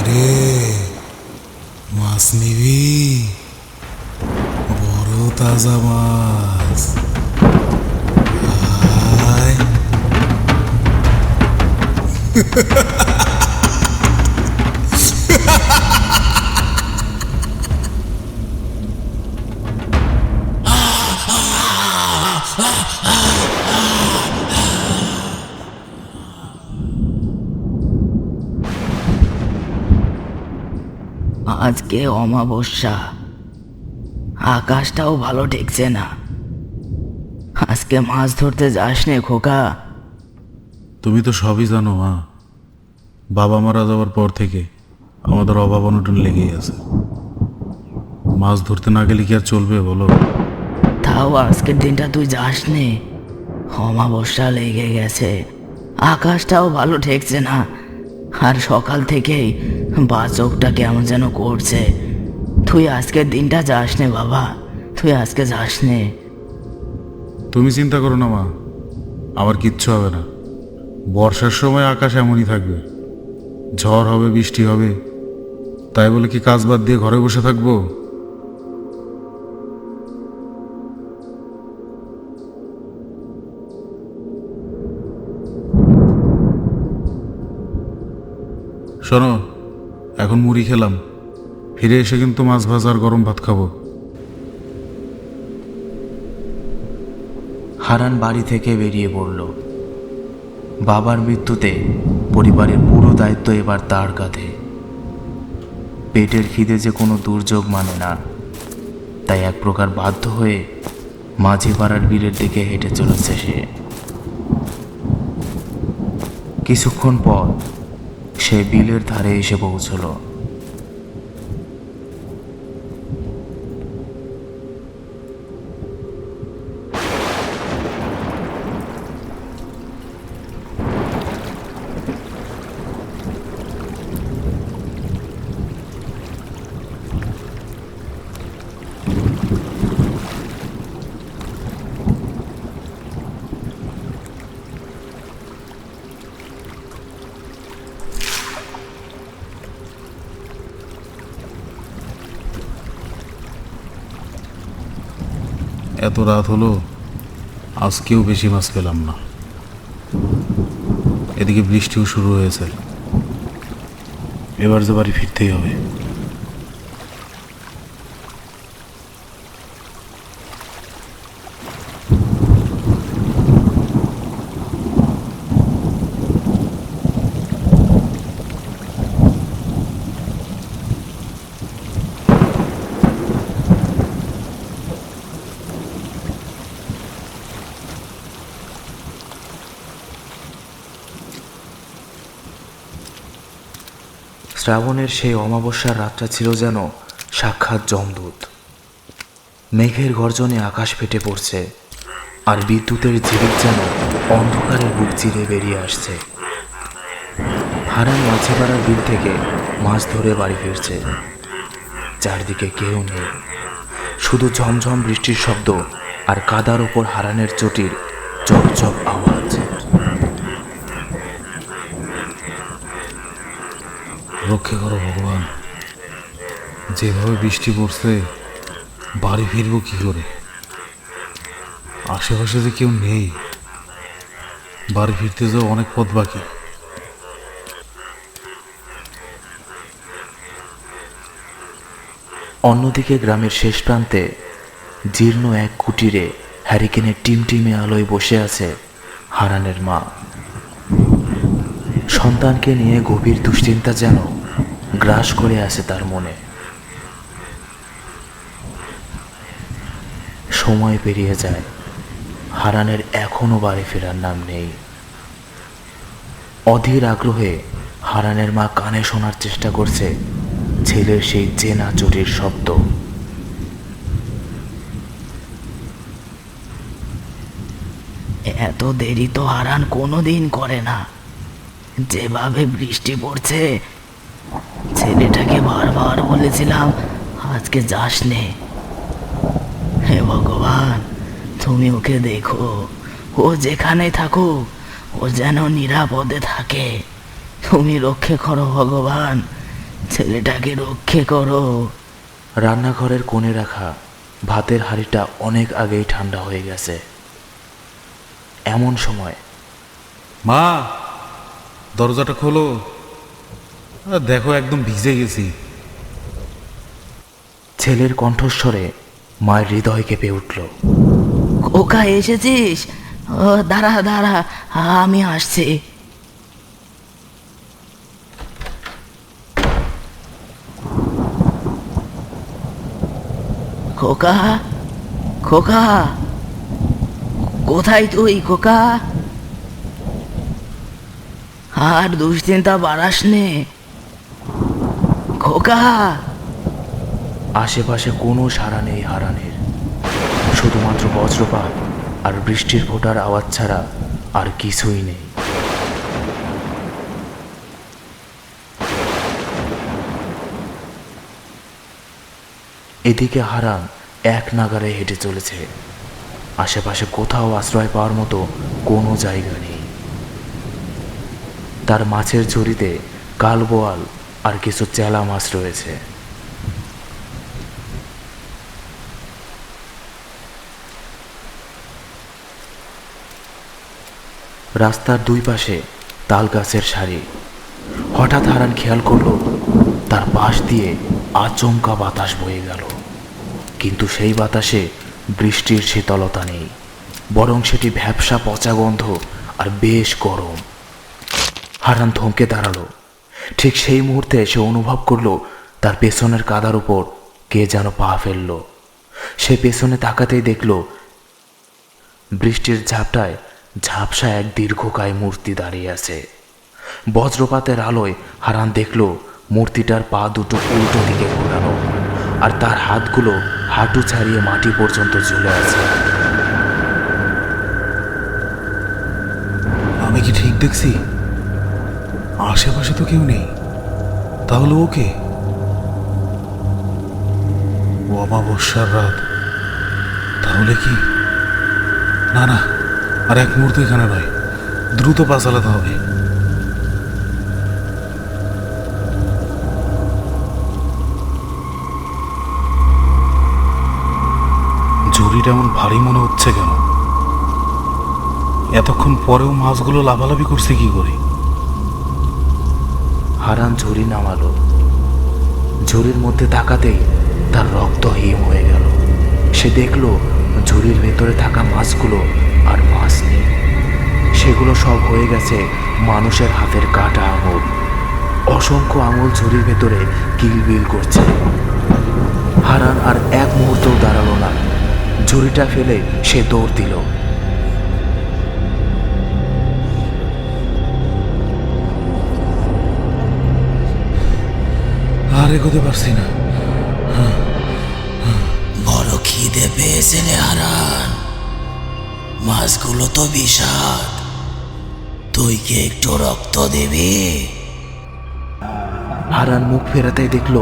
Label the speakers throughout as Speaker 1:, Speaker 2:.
Speaker 1: কিরে, মাছ নিবি? বড় তাজা মাছ। আয়।
Speaker 2: আজকে অমাবস্যা, আকাশটাও ভালো ঠেকছে না। আজকে মাছ ধরতে যাস নে খোকা?
Speaker 1: তুমি তো সবই জানো মা। বাবা মারা যাওয়ার পর থেকে আমাদের অভাব অনটন লেগেই আছে। মাছ ধরতে না গেলে কি আর চলবে বলো?
Speaker 2: তাও আজকের দিনটা তুই যাস নে, অমাবস্যা লেগে গেছে, আকাশটাও ভালো ঠেকছে না। আর সকাল থেকেই বাচকটা কেমন যেন করছে। তুই আজকের দিনটা যাস নে বাবা, তুই আজকে যাস নে।
Speaker 1: তুমি চিন্তা করো না মা, আমার কিচ্ছু হবে না। বর্ষার সময় আকাশ এমনই থাকবে, ঝড় হবে, বৃষ্টি হবে। তাই বলে কি কাজ বাদ দিয়ে ঘরে বসে থাকবো? শোনো, এখন মুড়ি খেলাম, ফিরে এসে কিন্তু মাছ ভাজা আর গরম ভাত খাবো।
Speaker 3: হারান বাড়ি থেকে বেরিয়ে পড়ল। বাবার মৃত্যুতে পরিবারের পুরো দায়িত্ব এবার তার কাঁধে। পেটের খিদে যে কোনো দুর্যোগ মানে না, তাই এক প্রকার বাধ্য হয়ে মাঝি পাড়ার বিলের দিকে হেঁটে চলেছে সে। কিছুক্ষণ পর সে বিলের ধারে এসে পৌঁছলো।
Speaker 1: এত রাত হলো, আজকেও বেশি মাছ পেলাম না। এদিকে বৃষ্টিও শুরু হয়েছে, এবার যে বাড়ি ফিরতেই হবে।
Speaker 3: শ্রাবণের সেই অমাবস্যার রাতটা ছিল যেন সাক্ষাৎ যমদূত। মেঘের গর্জনে আকাশ ফেটে পড়ছে, আর বিদ্যুতের ঝিলিক যেন অন্ধকারের বুক চিরে বেরিয়ে আসছে। হারান মাঝিপাড়ার বিল থেকে মাছ ধরে বাড়ি ফিরছে। চারদিকে কেউ নেই, শুধু ঝমঝম বৃষ্টির শব্দ আর কাদার ওপর হারানের চটির চপ চপ আওয়াজ।
Speaker 1: রক্ষে করো ভগবান, যেভাবে বৃষ্টি পড়ছে বাড়ি ফিরবো কি করে? আশেপাশে যে কেউ নেই, বাড়ি ফিরতে যাও অনেক পথ বাকি।
Speaker 3: অন্যদিকে গ্রামের শেষ প্রান্তে জীর্ণ এক কুটিরে হ্যারিকেনের টিমটিমে আলোয় বসে আছে হারানের মা। সন্তানকে নিয়ে গভীর দুশ্চিন্তা যেন গ্রাস করে আছে তার মনে। সময় পেরিয়ে যায়, হারানের এখনো বাড়ি ফেরার নাম নেই। অধীর আগ্রহে হারানের মা কানে শোনার চেষ্টা করছে ছেলের সেই চেনা চটির শব্দ।
Speaker 2: এত দেরি তো হারান কোনোদিন করে না। যেভাবে বৃষ্টি পড়ছে, ছেলেটাকে বারবার বলেছিলাম আজকে যাস নে। হে ভগবান, তুমি ওকে দেখো, ও যেখানে থাকুক ও যেন নিরাপদে থাকে। তুমি রক্ষে করো ভগবান, ছেলেটাকে রক্ষে করো।
Speaker 3: রান্নাঘরের কোণে রাখা ভাতের হাঁড়িটা অনেক আগেই ঠান্ডা হয়ে গেছে। এমন সময়
Speaker 1: মা, দরজাটা খোলো। দেখো একদম ভিজে গেছি।
Speaker 3: ছেলের কণ্ঠস্বরে মায়ের হৃদয় কেঁপে উঠল।
Speaker 2: খোকা এসেছিস? দাঁড়া দাঁড়া, আমি আসছি। খোকা, খোকা, কোথায় তুই খোকা? আর দুশ্চিন্তা বাড়াস নে খোকা।
Speaker 3: আশেপাশে কোনো সাড়া নেই হারানের, শুধুমাত্র বজ্রপাত আর বৃষ্টির ফোঁটার আওয়াজ ছাড়া আর কিছুই নেই। এদিকে হারান এক নাগারে হেঁটে চলেছে। আশেপাশে কোথাও আশ্রয় পাওয়ার মতো কোনো জায়গা নেই। তার মাছের ঝুড়িতে কালবোয়াল আর কিছু চেলা মাছ রয়েছে। রাস্তার দুই পাশে তাল গাছের সারি। হঠাৎ হারান খেয়াল করলো তার পাশ দিয়ে আচমকা বাতাস বয়ে গেল, কিন্তু সেই বাতাসে বৃষ্টির শীতলতা নেই, বরং সেটি ভ্যাপসা পচা গন্ধ আর বেশ গরম। হারান থমকে দাঁড়ালো। ঠিক সেই মুহূর্তে সে অনুভব করলো তার পেছনের কাদার উপর কে যেন পা ফেলল। সে পেছনে তাকাতেই দেখল বৃষ্টির ঝাপটায় ঝাপসা এক দীর্ঘকায় মূর্তি দাঁড়িয়ে আছে। বজ্রপাতের আলোয় হারান দেখল মূর্তিটার পা দুটো উল্টো দিকে ঘোরানো, আর তার হাতগুলো হাঁটু ছাড়িয়ে মাটি পর্যন্ত ঝুলে আছে।
Speaker 1: আমি কি ঠিক দেখছি? আশেপাশে তো কেউ নেই, তাহলে ওকে? ও অমাবস্যার রাত, তাহলে কি? না না, আর এক মুহূর্ত এখানে নয়, দ্রুত পা চালাতে হবে। ঝুড়িটা এমন ভারী মনে হচ্ছে কেন? এতক্ষণ পরেও মাছগুলো লাফালাফি করছে কি করে?
Speaker 3: হারান ঝুড়ি নামালো। ঝুড়ির মধ্যে তাকাতেই তার রক্ত হিম হয়ে গেল। সে দেখল ঝুড়ির ভেতরে থাকা মাছগুলো আর মাছ নেই, সেগুলো সব হয়ে গেছে মানুষের হাতের কাটা আঙুল। অসংখ্য আঙুল ঝুড়ির ভেতরে কিলবিল করছে। হারান আর এক মুহূর্তও দাঁড়ালো না। ঝুড়িটা ফেলে সে দৌড় দিল।
Speaker 1: আর এগোতে পারছি না।
Speaker 2: বড় খিদে পেয়েছে রে হারান, মাছগুলো তো বিষাদ, তুই কি একটু রক্ত দিবি?
Speaker 3: হারান মুখ ফেরাতেই দেখল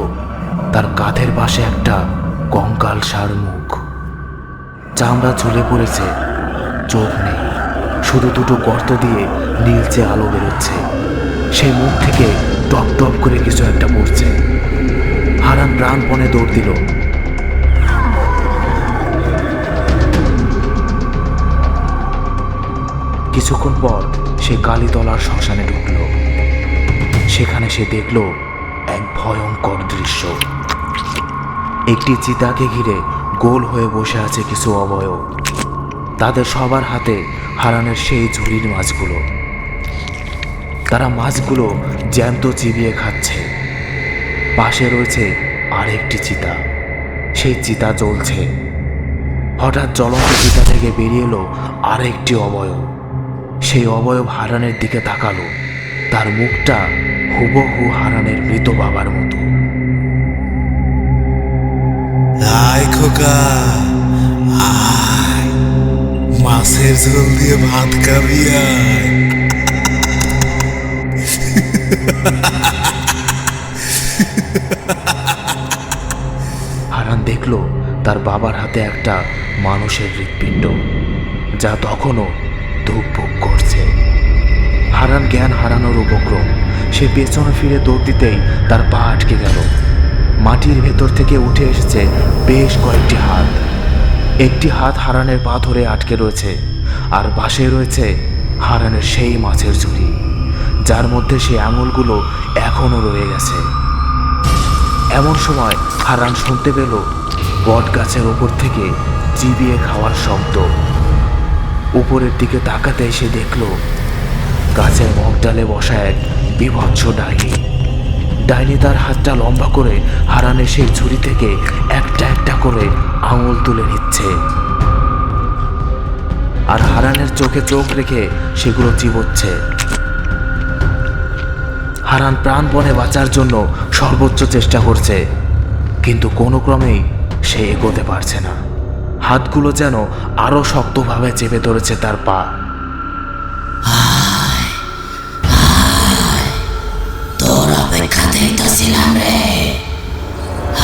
Speaker 3: তার কাঁধের পাশে একটা কঙ্কাল সার মুখ। চামড়া ঝুলে পড়েছে, চোখ নেই, শুধু দুটো গর্ত দিয়ে নীলচে আলো বেরোচ্ছে। সেই মুখ থেকে টপ টপ করে কিছু একটা পড়ছে। হারান প্রাণপণে দৌড় দিল। কিছুক্ষণ পর সে কালীতলার শ্মশানে ঢুকল। সেখানে সে দেখল এক ভয়ঙ্কর দৃশ্য। একটি চিতাকে ঘিরে গোল হয়ে বসে আছে কিছু অবয়ব। তাদের সবার হাতে হারানের সেই ঝুড়ির মাছগুলো। তারা মাছগুলো জ্যান্ত চিবিয়ে খাচ্ছে। পাশে রয়েছে আরেকটি চিতা, সেই চিতা জ্বলছে। হঠাৎ জ্বলন্ত চিতা থেকে বেরিয়ে এলো আরেকটি অবয়ব। সেই অবয়ব হারানের দিকে তাকালো। তার মুখটা হুবহু হারানের মৃত বাবার মতো।
Speaker 4: আয় খোকা, আয়, মাছের ঝোল দিয়ে ভাত খাবি আয়।
Speaker 3: হারান দেখল তার বাবার হাতে একটা মানুষের হৃৎপিণ্ড, যা তখনও ধুকপুক করছে। হারান জ্ঞান হারানোর উপক্রম। সে পেছনে ফিরে দৌড় দিতেই তার পা আটকে গেল। মাটির ভেতর থেকে উঠে এসেছে বেশ কয়েকটি হাত। একটি হাত হারানের পা ধরে আটকে রয়েছে, আর পাশে রয়েছে হারানের সেই মাছের ঝুড়ি, যার মধ্যে সেই আঙুলগুলো এখনো রয়ে গেছে। এমন সময় হারান শুনতে পেল বট গাছের ওপর থেকে চিবিয়ে খাওয়ার শব্দ। উপরের দিকে তাকাতে সে দেখল গাছের মগডালে বসা এক বিভৎস ডাইনি। ডাইনি তার হাতটা লম্বা করে হারানের সেই ঝুড়ি থেকে একটা একটা করে আঙুল তুলে নিচ্ছে, আর হারানের চোখে চোখ রেখে সেগুলো চিবোচ্ছে। হারান প্রাণপণে বাঁচার জন্য সর্বোচ্চ চেষ্টা করছে, কিন্তু কোনো ক্রমেই সে এগোতে পারছে না। হাতগুলো যেন আরো শক্তভাবে চেপে ধরেছে তার পা।
Speaker 2: তোর অপেক্ষাতেই তো ছিলাম রে।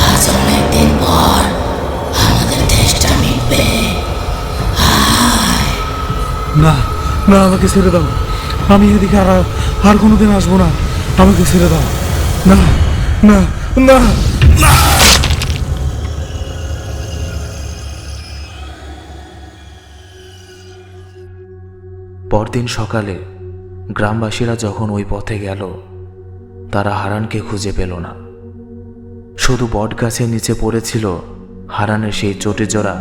Speaker 2: আজ অনেকদিন পর আমাদের দেশটা মিটবে।
Speaker 1: না না, আমাকে ছেড়ে দাও। আমি এদিকে আর কোনোদিন আসবো না। আমাকে ছেড়ে দাও। না না না।
Speaker 3: পরদিন সকালে গ্রামবাসীরা যখন ওই পথে গেল, তারা হারানকে খুঁজে পেল না। শুধু বট গাছের নিচে পড়েছিল হারানের সেই চটি জোড়া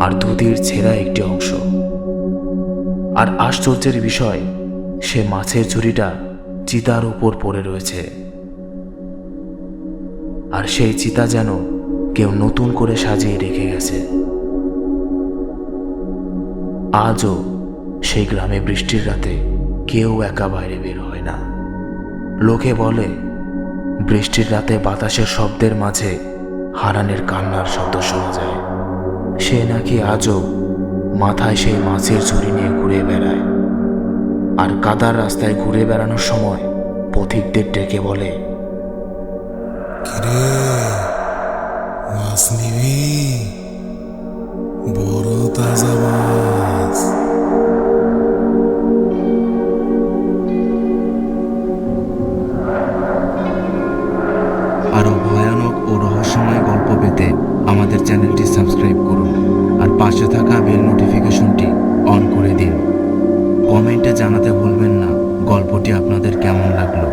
Speaker 3: আর দুধের ছেঁড়া একটি অংশ। আর আশ্চর্যের বিষয়, সে মাছের ঝুড়িটা চিতার উপর পড়ে রয়েছে, আর সেই চিতা যেন কেউ নতুন করে সাজিয়ে রেখে গেছে। আজও সেই গ্রামে বৃষ্টির রাতে কেউ একা বাইরে বের হয় না। লোকে বলে বৃষ্টির রাতে বাতাসের শব্দের মাঝে হারানের কান্নার শব্দ শোনা যায়। সে নাকি আজও মাথায় সেই মাছের ঝুড়ি নিয়ে ঘুরে বেড়ায়, আর কাদার রাস্তায় ঘুরে বেড়ানোর সময় পথিকদের ডেকে বলে,
Speaker 4: কিরে মাছ নিবি? বড় তাজা মাছ।
Speaker 5: আরও ভয়ানক ও রহস্যময় গল্প পেতে আমাদের চ্যানেলটি সাবস্ক্রাইব করুন আর পাশে থাকা বেল নোটিফিকেশনটি অন করে দিন। কমেন্টে জানাতে ভুলবেন না গল্পটি আপনাদের কেমন লাগলো।